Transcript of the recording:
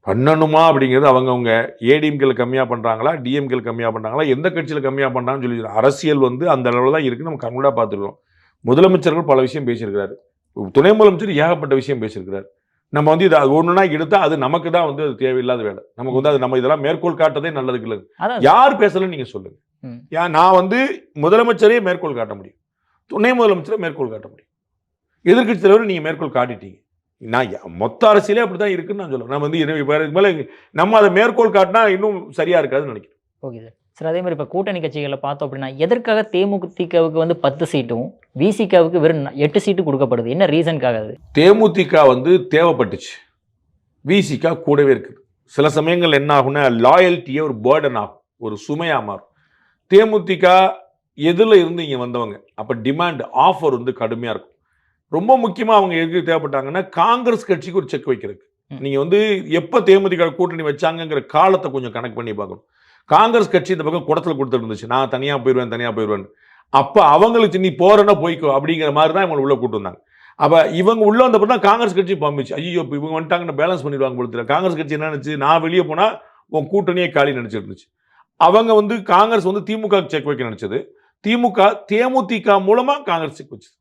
பண்ணணுமா அப்படிங்கிறது அவங்கவுங்க ஏடிஎம்கேல கம்மியாக பண்ணுறாங்களா, டிஎம்கேல கம்மியாக பண்ணுறாங்களா, எந்த கட்சியில் கம்மியாக பண்ணுறாங்கன்னு சொல்லி அரசியல் வந்து அந்த அளவில் தான் இருக்குது. நம்ம கண்கூடாக பார்த்துருக்கோம். முதலமைச்சர்கள் பல விஷயம் பேசியிருக்கிறாரு. துணை முதலமைச்சர் ஏகப்பட்ட விஷயம் பேசியிருக்கிறார். நம்ம வந்து இதை ஒன்றுனா எடுத்தால் அது நமக்கு தான் வந்து அது தேவையில்லாத வேலை. நமக்கு வந்து அது நம்ம இதெல்லாம் மேற்கோள் காட்டதே நல்லதுக்கு இல்லை. யார் பேசலன்னு நீங்கள் சொல்லுங்கள். நான் வந்து முதலமைச்சரே மேற்கோள் காட்ட முடியும், துணை முதலமைச்சரை மேற்கோள் காட்ட முடியும். எதிர்கட்சி தலைவரை நீங்கள் மேற்கோள் காட்டிட்டீங்க. நான் மொத்த அரசியலே அப்படி தான் இருக்குன்னு நான் சொல்லுவேன். நம்ம வந்து மேலே நம்ம அதை மேற்கோள் காட்டினா இன்னும் சரியாக இருக்காதுன்னு நினைக்கிறேன். Okay sir. சார் அதே மாதிரி இப்போ கூட்டணி கட்சிகளை பார்த்தோம் அப்படின்னா எதற்காக தேமுதிகவுக்கு வந்து 10 சீட்டும் விசிகாவுக்கு வெறும் 8 சீட்டு கொடுக்கப்படுது? என்ன ரீசனுக்காக? அது தேமுதிக வந்து தேவைப்பட்டுச்சு, விசிகா கூடவே இருக்குது. சில சமயங்கள் என்ன ஆகும்னா லாயல்ட்டியே ஒரு பேர்டன் ஆகும், ஒரு சுமையாக மாறும். தேமுதிக எதில் இருந்து இங்கே வந்தவங்க, அப்போ டிமாண்ட் ஆஃபர் வந்து கடுமையாக இருக்கும். ரொம்ப முக்கியமாக அவங்க எதுக்கு தேவைப்பட்டாங்கன்னா காங்கிரஸ் கட்சிக்கு ஒரு செக் வைக்கிறதுக்கு. நீங்கள் வந்து எப்போ தேமுதிக கூட்டணி வச்சாங்கங்கிற காலத்தை கொஞ்சம் கணக்கு பண்ணி பார்க்கணும். காங்கிரஸ் கட்சி இந்த பக்கம் குடத்தில் கொடுத்துட்டு இருந்துச்சு, நான் தனியாக போயிடுவேன். அப்போ அவங்களுக்கு நீ போறேன்னா போய்க்கோ அப்படிங்கிற மாதிரி தான் இவங்க உள்ள கூட்டு வந்தாங்க. அப்போ இவங்க உள்ள வந்தப்போ தான் காங்கிரஸ் கட்சி பம்பிச்சு. ஐயோ இப்போ இவங்க வந்துட்டாங்கன்னு பேலன்ஸ் பண்ணிடுவாங்க பொழுது. காங்கிரஸ் கட்சி என்ன நினச்சி, நான் வெளியே போனால் உன் கூட்டணியே காலி நினச்சிட்டு இருந்துச்சு. அவங்க வந்து காங்கிரஸ் வந்து திமுக செக் வைக்க நினச்சது, திமுக தேமுதிக மூலமாக காங்கிரஸ் செக் வச்சு.